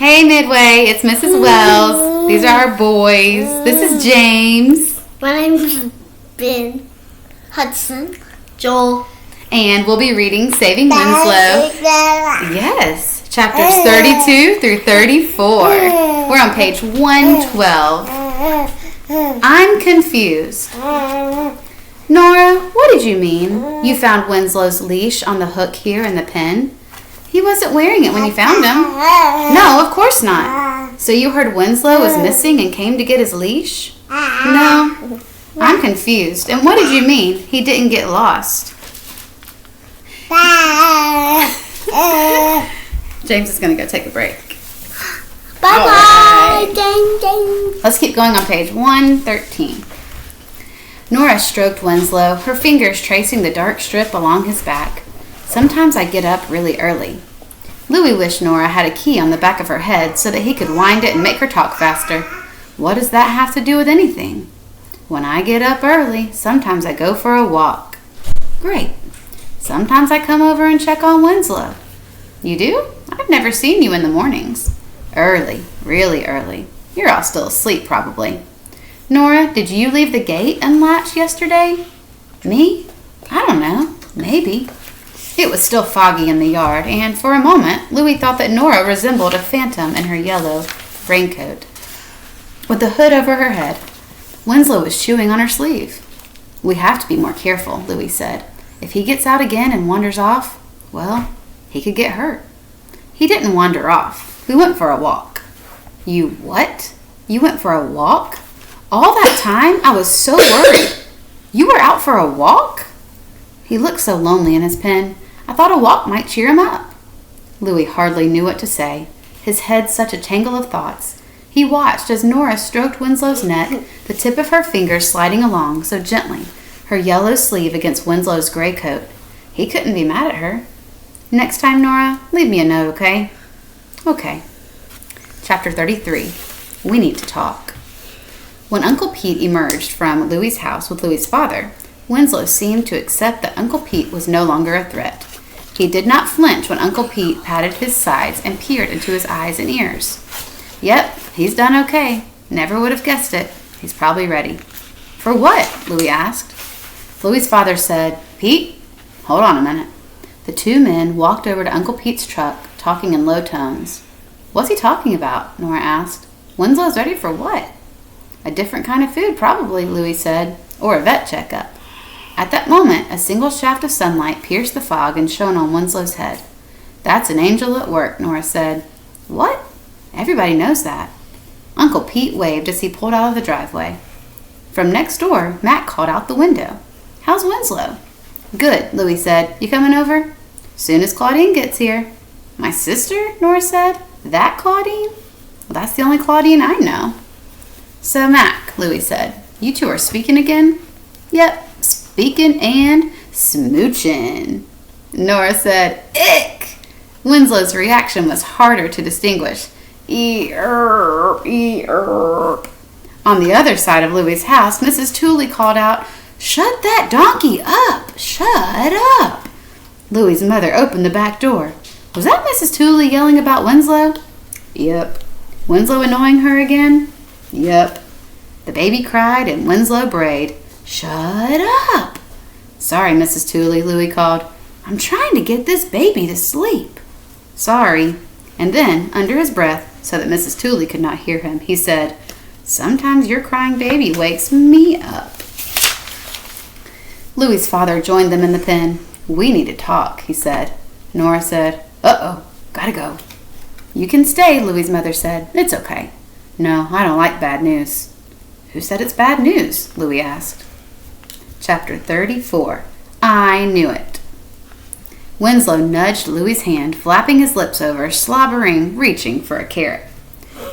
Hey Midway, it's Mrs. Wells. These are our boys. This is James. My name's Ben Hudson. Joel. And we'll be reading Saving Winslow. Yes, chapters 32 through 34. We're on page 112. I'm confused. Nora, what did you mean? You found Winslow's leash on the hook here in the pen? He wasn't wearing it when you found him. No, of course not. So you heard Winslow was missing and came to get his leash? No, I'm confused. And what did you mean he didn't get lost? James is going to go take a break. Bye-bye. Right. Ding, ding. Let's keep going on page 113. Nora stroked Winslow, her fingers tracing the dark strip along his back. Sometimes I get up really early. Louie wished Nora had a key on the back of her head so that he could wind it and make her talk faster. What does that have to do with anything? When I get up early, sometimes I go for a walk. Great. Sometimes I come over and check on Winslow. You do? I've never seen you in the mornings. Early, really early. You're all still asleep probably. Nora, did you leave the gate unlatched yesterday? Me? I don't know. Maybe. It was still foggy in the yard, and for a moment, Louie thought that Nora resembled a phantom in her yellow raincoat with the hood over her head. Winslow was chewing on her sleeve. We have to be more careful, Louie said. If he gets out again and wanders off, well, he could get hurt. He didn't wander off. We went for a walk. You what? You went for a walk? All that time, I was so worried. You were out for a walk? He looked so lonely in his pen. I thought a walk might cheer him up. Louie hardly knew what to say, his head such a tangle of thoughts. He watched as Nora stroked Winslow's neck, the tip of her fingers sliding along so gently, her yellow sleeve against Winslow's gray coat. He couldn't be mad at her. Next time, Nora, leave me a note, okay? Okay. Chapter 33. We need to talk. When Uncle Pete emerged from Louie's house with Louie's father, Winslow seemed to accept that Uncle Pete was no longer a threat. He did not flinch when Uncle Pete patted his sides and peered into his eyes and ears. Yep, he's done okay. Never would have guessed it. He's probably ready. For what? Louie asked. Louie's father said, Pete, hold on a minute. The two men walked over to Uncle Pete's truck, talking in low tones. What's he talking about? Nora asked. Winslow's ready for what? A different kind of food, probably, Louie said, or a vet checkup. At that moment, a single shaft of sunlight pierced the fog and shone on Winslow's head. That's an angel at work, Nora said. What? Everybody knows that. Uncle Pete waved as he pulled out of the driveway. From next door, Matt called out the window. How's Winslow? Good, Louie said. You coming over? Soon as Claudine gets here. My sister? Nora said. That Claudine? Well, that's the only Claudine I know. So, Mac, Louie said, you two are speaking again? Yep, speaking and smooching. Nora said, ick! Winslow's reaction was harder to distinguish. E-erp, e-erp. On the other side of Louie's house, Mrs. Tooley called out, Shut that donkey up! Shut up! Louie's mother opened the back door. Was that Mrs. Tooley yelling about Winslow? Yep. Winslow annoying her again? Yep. The baby cried and Winslow brayed. Shut up! Sorry, Mrs. Tooley, Louie called. I'm trying to get this baby to sleep. Sorry. And then, under his breath, so that Mrs. Tooley could not hear him, he said, Sometimes your crying baby wakes me up. Louie's father joined them in the pen. We need to talk, he said. Nora said, Uh-oh, gotta go. You can stay, Louie's mother said. It's okay. No, I don't like bad news. Who said it's bad news? Louie asked. Chapter 34. I knew it. Winslow nudged Louie's hand, flapping his lips over, slobbering, reaching for a carrot.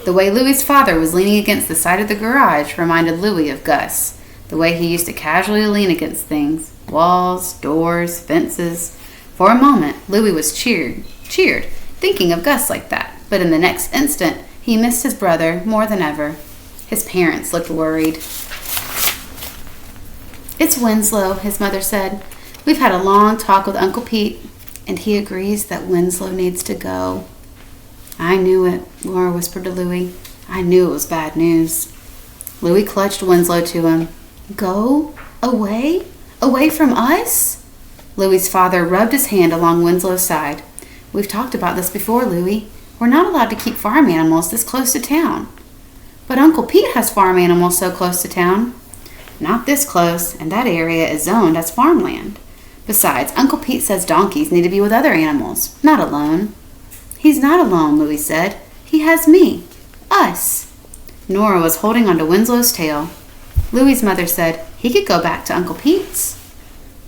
The way Louie's father was leaning against the side of the garage reminded Louie of Gus, the way he used to casually lean against things, walls, doors, fences. For a moment, Louie was cheered, thinking of Gus like that, but in the next instant, he missed his brother more than ever. His parents looked worried. It's Winslow, his mother said. We've had a long talk with Uncle Pete, and he agrees that Winslow needs to go. I knew it, Laura whispered to Louie. I knew it was bad news. Louie clutched Winslow to him. Go? Away? Away from us? Louie's father rubbed his hand along Winslow's side. We've talked about this before, Louie. We're not allowed to keep farm animals this close to town. But Uncle Pete has farm animals so close to town. Not this close, and that area is zoned as farmland. Besides, Uncle Pete says donkeys need to be with other animals, not alone. He's not alone, Louie said. He has me. Us. Nora was holding onto Winslow's tail. Louie's mother said he could go back to Uncle Pete's.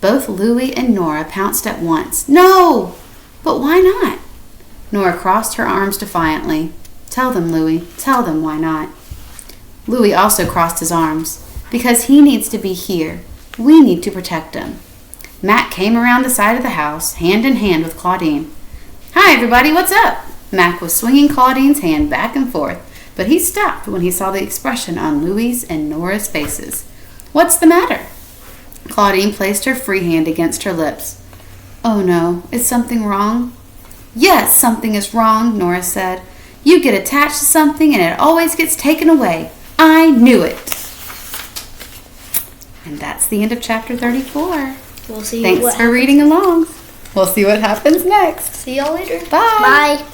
Both Louie and Nora pounced at once. No! But why not? Nora crossed her arms defiantly. Tell them, Louie. Tell them why not. Louie also crossed his arms. Because he needs to be here. We need to protect him. Mac came around the side of the house, hand in hand with Claudine. Hi, everybody, what's up? Mac was swinging Claudine's hand back and forth, but he stopped when he saw the expression on Louie's and Nora's faces. What's the matter? Claudine placed her free hand against her lips. Oh no, is something wrong? Yes, something is wrong, Nora said. You get attached to something and it always gets taken away. I knew it. And that's the end of chapter 34. We'll see. Thanks for reading along. We'll see what happens next. See y'all later. Bye. Bye.